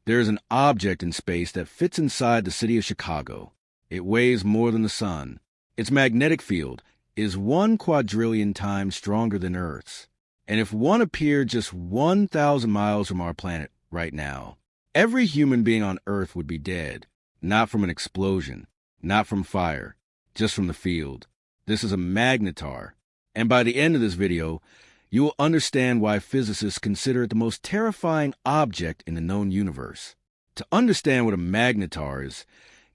There is an object in space that fits inside the city of Chicago. It weighs more than the sun. Its magnetic field is 1 quadrillion times stronger than Earth's. And if one appeared just 1,000 miles from our planet right now, every human being on Earth would be dead. Not from an explosion, not from fire, just from the field. This is a magnetar. And by the end of this video, you will understand why physicists consider it the most terrifying object in the known universe. To understand what a magnetar is,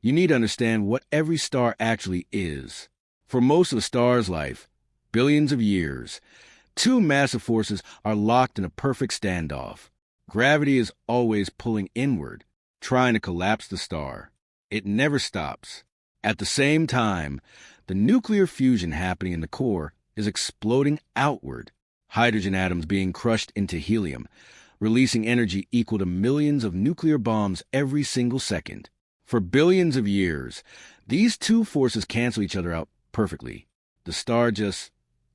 you need to understand what every star actually is. For most of the star's life, billions of years, two massive forces are locked in a perfect standoff. Gravity is always pulling inward, trying to collapse the star. It never stops. At the same time, the nuclear fusion happening in the core is exploding outward. Hydrogen atoms being crushed into helium, releasing energy equal to millions of nuclear bombs every single second. For billions of years, these two forces cancel each other out perfectly. The star just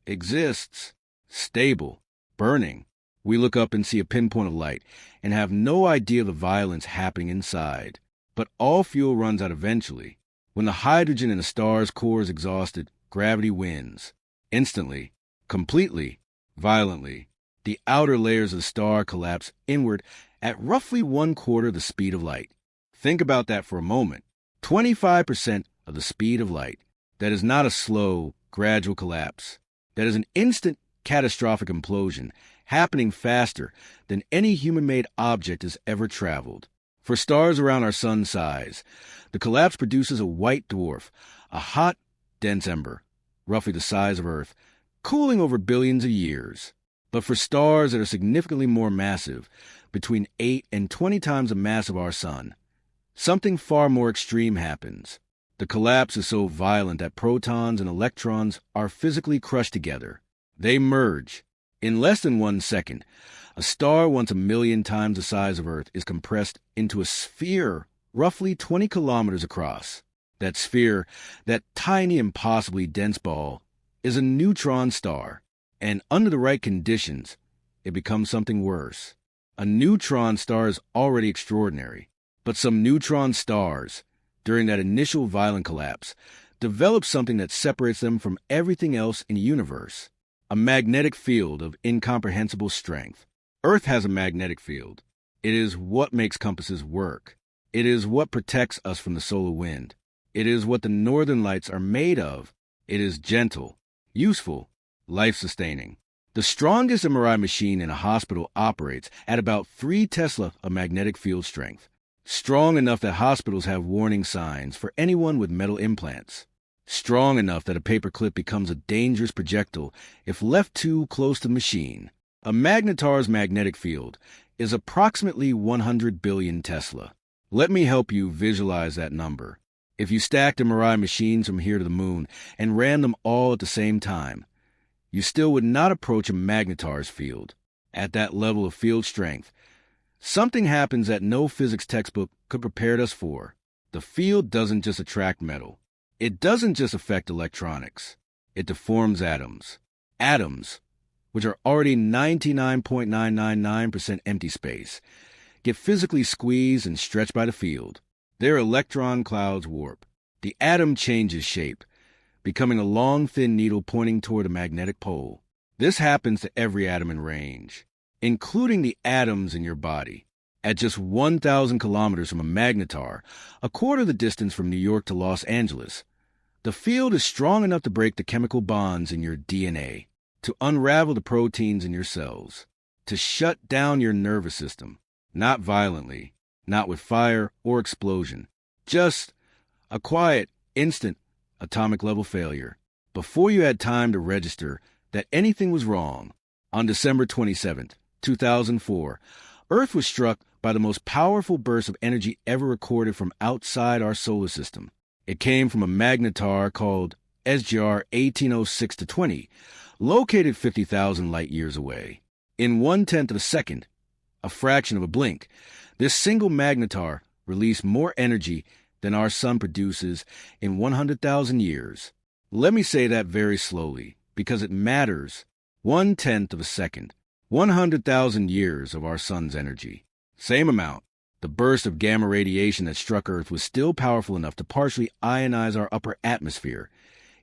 exists, stable, burning. We look up and see a pinpoint of light and have no idea the violence happening inside. But all fuel runs out eventually. When the hydrogen in a star's core is exhausted, gravity wins. Instantly, completely, violently, the outer layers of the star collapse inward at roughly 1/4 the speed of light. Think about that for a moment. 25% of the speed of light. That is not a slow, gradual collapse. That is an instant, catastrophic implosion, happening faster than any human-made object has ever traveled. For stars around our sun's size, the collapse produces a white dwarf, a hot, dense ember, roughly the size of Earth, cooling over billions of years. But for stars that are significantly more massive, between 8 and 20 times the mass of our sun, something far more extreme happens. The collapse is so violent that protons and electrons are physically crushed together. They merge. In less than 1 second, a star once 1,000,000 times the size of Earth is compressed into a sphere roughly 20 kilometers across. That sphere, that tiny, impossibly dense ball, is a neutron star. And under the right conditions, it becomes something worse. A neutron star is already extraordinary, but some neutron stars, during that initial violent collapse, develop something that separates them from everything else in the universe. A magnetic field of incomprehensible strength. Earth has a magnetic field. It is what makes compasses work. It is what protects us from the solar wind. It is what the northern lights are made of. It is gentle, useful, life-sustaining. The strongest MRI machine in a hospital operates at about 3 Tesla of magnetic field strength. Strong enough that hospitals have warning signs for anyone with metal implants. Strong enough that a paperclip becomes a dangerous projectile if left too close to the machine. A magnetar's magnetic field is approximately 100 billion Tesla. Let me help you visualize that number. If you stacked MRI machines from here to the moon and ran them all at the same time, you still would not approach a magnetar's field. At that level of field strength, something happens that no physics textbook could prepare us for. The field doesn't just attract metal. It doesn't just affect electronics. It deforms atoms. Atoms, which are already 99.999% empty space, get physically squeezed and stretched by the field. Their electron clouds warp. The atom changes shape, becoming a long, thin needle pointing toward a magnetic pole. This happens to every atom in range, including the atoms in your body. At just 1,000 kilometers from a magnetar, a quarter of the distance from New York to Los Angeles, the field is strong enough to break the chemical bonds in your DNA, to unravel the proteins in your cells, to shut down your nervous system, not violently, not with fire or explosion, just a quiet, instant, atomic-level failure, before you had time to register that anything was wrong. On December 27, 2004, Earth was struck by the most powerful burst of energy ever recorded from outside our solar system. It came from a magnetar called SGR 1806-20, located 50,000 light-years away. In 1/10 of a second, a fraction of a blink, this single magnetar released more energy than our sun produces in 100,000 years. Let me say that very slowly, because it matters. 1/10 of a second, 100,000 years of our sun's energy. Same amount, The burst of gamma radiation that struck Earth was still powerful enough to partially ionize our upper atmosphere,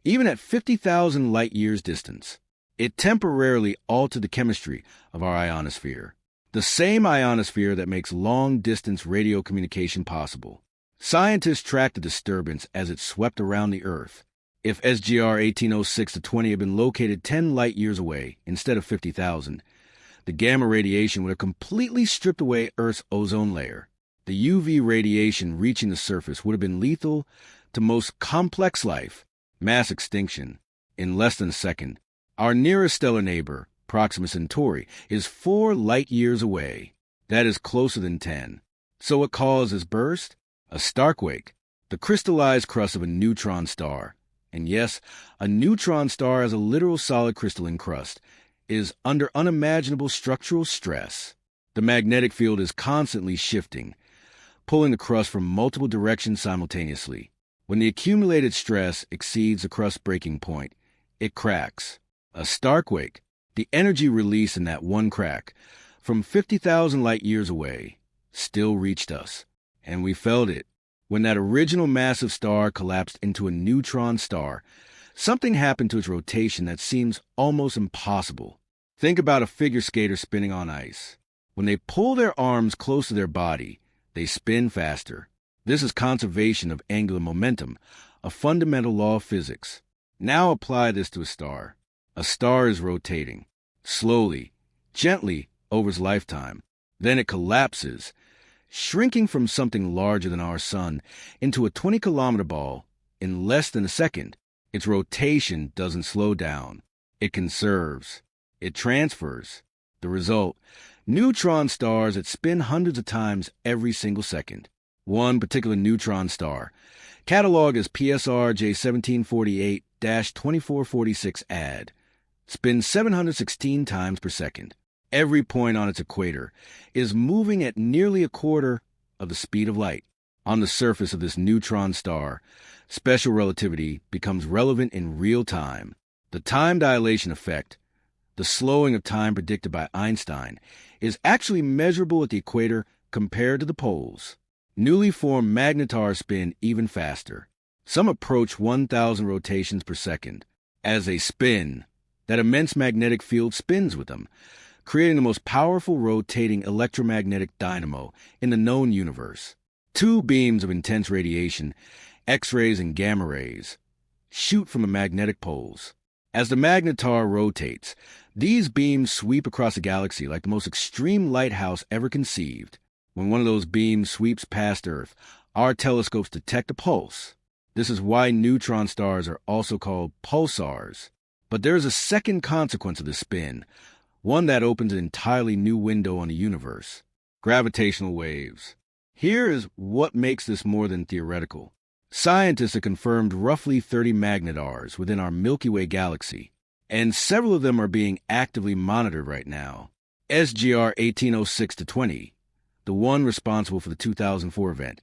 even at 50,000 light-years distance. It temporarily altered the chemistry of our ionosphere, the same ionosphere that makes long-distance radio communication possible. Scientists tracked the disturbance as it swept around the Earth. If SGR 1806-20 had been located 10 light-years away instead of 50,000, the gamma radiation would have completely stripped away Earth's ozone layer. The UV radiation reaching the surface would have been lethal to most complex life, mass extinction, in less than a second. Our nearest stellar neighbor, Proxima Centauri, is 4 light-years away. That is closer than 10. So what caused this burst? A starquake, the crystallized crust of a neutron star. And yes, a neutron star has a literal solid crystalline crust, is under unimaginable structural stress. The magnetic field is constantly shifting, pulling the crust from multiple directions simultaneously. When the accumulated stress exceeds the crust breaking point, it cracks. A starquake, the energy released in that one crack, from 50,000 light-years away, still reached us. And we felt it. When that original massive star collapsed into a neutron star, something happened to its rotation that seems almost impossible. Think about a figure skater spinning on ice. When they pull their arms close to their body, they spin faster. This is conservation of angular momentum, a fundamental law of physics. Now apply this to a star. A star is rotating, slowly, gently over its lifetime. Then it collapses, shrinking from something larger than our sun into a 20-kilometer ball in less than a second. Its rotation doesn't slow down. It conserves. It transfers. The result, neutron stars that spin hundreds of times every single second. One particular neutron star, cataloged as PSR J1748-2446 AD, spins 716 times per second. Every point on its equator is moving at nearly a quarter of the speed of light. On the surface of this neutron star, special relativity becomes relevant in real time. The time dilation effect, the slowing of time predicted by Einstein, is actually measurable at the equator compared to the poles. Newly formed Magnetars spin even faster. Some approach 1,000 rotations per second. As they spin, that immense magnetic field spins with them, creating the most powerful rotating electromagnetic dynamo in the known universe. 2 beams of intense radiation, X-rays and gamma rays, shoot from the magnetic poles. As the Magnetar rotates, these beams sweep across the galaxy like the most extreme lighthouse ever conceived. When one of those beams sweeps past Earth, our telescopes detect a pulse. This is why neutron stars are also called pulsars. But there is a second consequence of the spin, one that opens an entirely new window on the universe: gravitational waves. Here is what makes this more than theoretical. Scientists have confirmed roughly 30 magnetars within our Milky Way galaxy, and several of them are being actively monitored right now. SGR 1806-20, the one responsible for the 2004 event,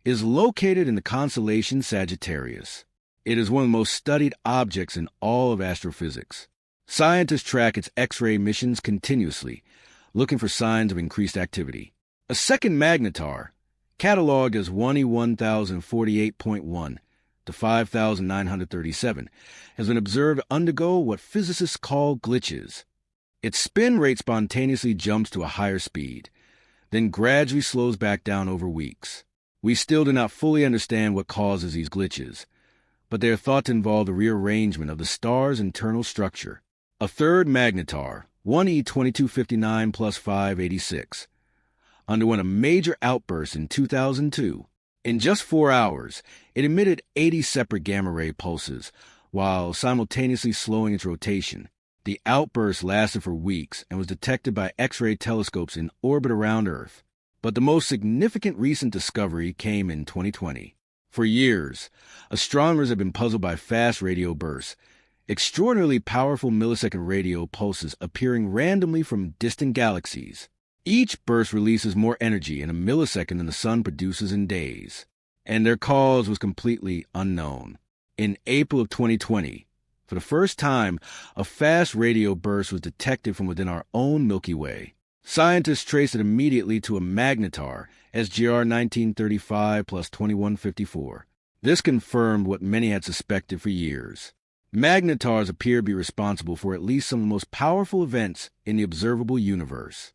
is located in the constellation Sagittarius. It is one of the most studied objects in all of astrophysics. Scientists track its X-ray emissions continuously, looking for signs of increased activity. A second magnetar, cataloged as 1E1048.1 to 5,937, has been observed to undergo what physicists call glitches. Its spin rate spontaneously jumps to a higher speed, then gradually slows back down over weeks. We still do not fully understand what causes these glitches, but they are thought to involve the rearrangement of the star's internal structure. A third magnetar, 1E2259 plus 586, underwent a major outburst in 2002. In just 4 hours, it emitted 80 separate gamma-ray pulses, while simultaneously slowing its rotation. The outburst lasted for weeks and was detected by X-ray telescopes in orbit around Earth. But the most significant recent discovery came in 2020. For years, astronomers have been puzzled by fast radio bursts, extraordinarily powerful millisecond radio pulses appearing randomly from distant galaxies. Each burst releases more energy in a millisecond than the sun produces in days, and their cause was completely unknown. In April of 2020, for the first time, a fast radio burst was detected from within our own Milky Way. Scientists traced it immediately to a magnetar SGR 1935 plus 2154. This confirmed what many had suspected for years. Magnetars appear to be responsible for at least some of the most powerful events in the observable universe.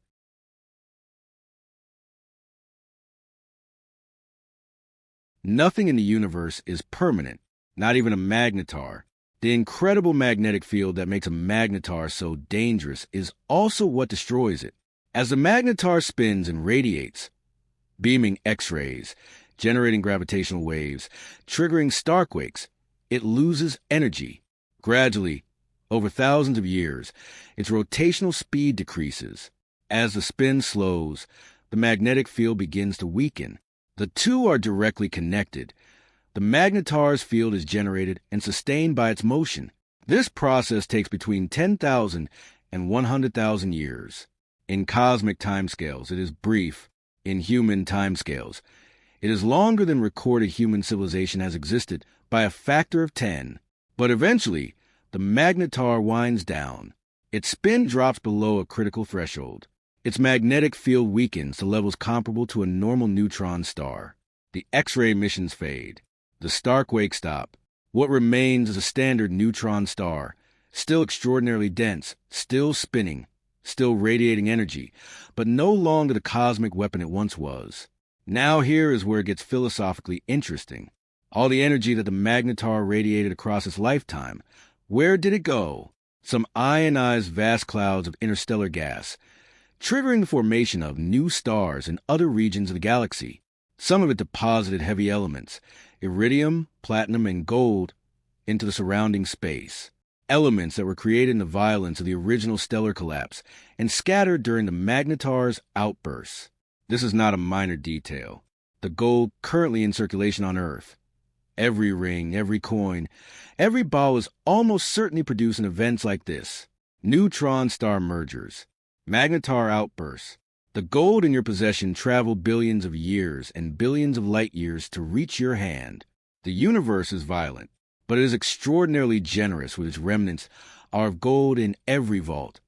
Nothing in the universe is permanent, not even a magnetar. The incredible magnetic field that makes a magnetar so dangerous is also what destroys it. As the magnetar spins and radiates, beaming X-rays, generating gravitational waves, triggering starquakes, it loses energy. Gradually, over thousands of years, its rotational speed decreases. As the spin slows, the magnetic field begins to weaken. The two are directly connected. The magnetar's field is generated and sustained by its motion. This process takes between 10,000 and 100,000 years. In cosmic timescales, it is brief. In human timescales, it is longer than recorded human civilization has existed by a factor of 10. But eventually, the magnetar winds down. Its spin drops below a critical threshold. Its magnetic field weakens to levels comparable to a normal neutron star. The X-ray emissions fade. The starquake stop. What remains is a standard neutron star, still extraordinarily dense, still spinning, still radiating energy, but no longer the cosmic weapon it once was. Now here is where it gets philosophically interesting. All the energy that the magnetar radiated across its lifetime, where did it go? Some ionized vast clouds of interstellar gas, triggering the formation of new stars in other regions of the galaxy. Some of it deposited heavy elements, iridium, platinum, and gold, into the surrounding space. Elements that were created in the violence of the original stellar collapse and scattered during the magnetar's outbursts. This is not a minor detail. The gold currently in circulation on Earth. Every ring, every coin, every ball is almost certainly produced in events like this. Neutron star mergers, magnetar outbursts. The gold in your possession traveled billions of years and billions of light years to reach your hand. The universe is violent, but it is extraordinarily generous with its remnants are of gold in every vault.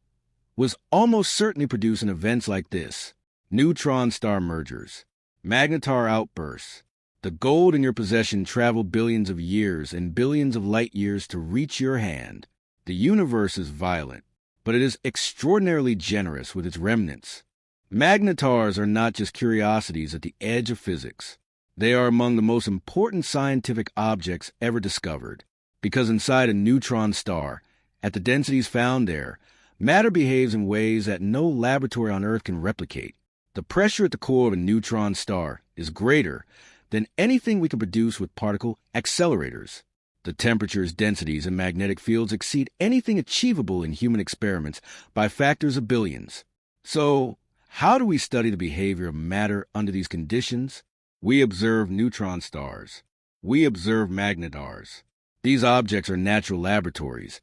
Was almost certainly produced in events like this. Neutron star mergers, magnetar outbursts. The gold in your possession traveled billions of years and billions of light years to reach your hand. The universe is violent, but it is extraordinarily generous with its remnants. Magnetars are not just curiosities at the edge of physics. They are among the most important scientific objects ever discovered, because inside a neutron star, at the densities found there, matter behaves in ways that no laboratory on Earth can replicate. The pressure at the core of a neutron star is greater than anything we can produce with particle accelerators. The temperatures, densities, and magnetic fields exceed anything achievable in human experiments by factors of billions. So, how do we study the behavior of matter under these conditions? We observe neutron stars. We observe magnetars. These objects are natural laboratories,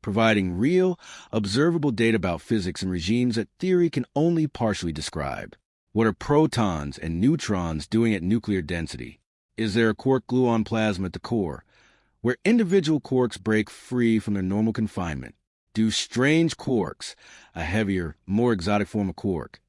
providing real, observable data about physics in regimes that theory can only partially describe. What are protons and neutrons doing at nuclear density? Is there a quark-gluon plasma at the core, where individual quarks break free from their normal confinement? Do strange quarks, a heavier, more exotic form of quark,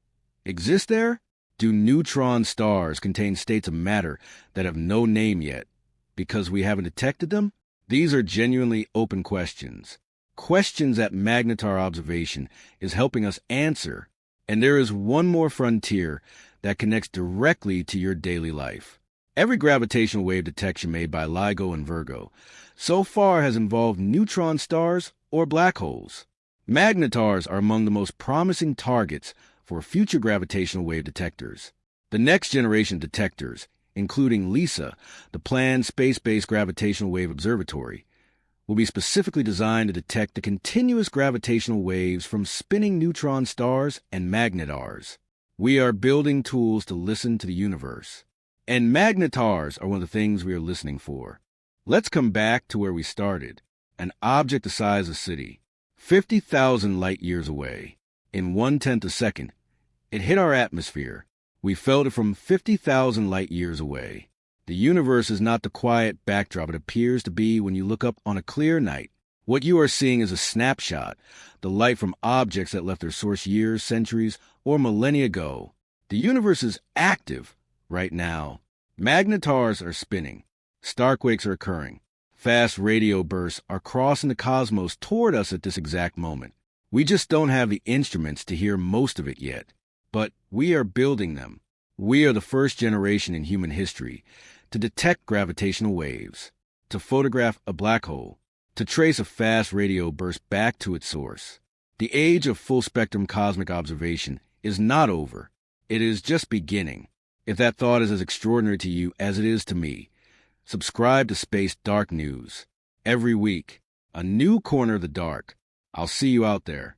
exist there? Do neutron stars contain states of matter that have no name yet because we haven't detected them? These are genuinely open questions. Questions that magnetar observation is helping us answer. And there is one more frontier that connects directly to your daily life. Every gravitational wave detection made by LIGO and Virgo so far has involved neutron stars or black holes. Magnetars are among the most promising targets for future gravitational wave detectors. The next generation detectors, including LISA, the planned space-based gravitational wave observatory, will be specifically designed to detect the continuous gravitational waves from spinning neutron stars and magnetars. We are building tools to listen to the universe. And magnetars are one of the things we are listening for. Let's come back to where we started. An object the size of a city, 50,000 light years away. In 1/10 a second, it hit our atmosphere. We felt it from 50,000 light years away. The universe is not the quiet backdrop it appears to be when you look up on a clear night. What you are seeing is a snapshot, the light from objects that left their source years, centuries, or millennia ago. The universe is active, right now. Magnetars are spinning. Starquakes are occurring. Fast radio bursts are crossing the cosmos toward us at this exact moment. We just don't have the instruments to hear most of it yet. But we are building them. We are the first generation in human history to detect gravitational waves, to photograph a black hole, to trace a fast radio burst back to its source. The age of full-spectrum cosmic observation is not over. It is just beginning. If that thought is as extraordinary to you as it is to me, subscribe to SpaceDarkNews. Every week, a new corner of the dark. I'll see you out there.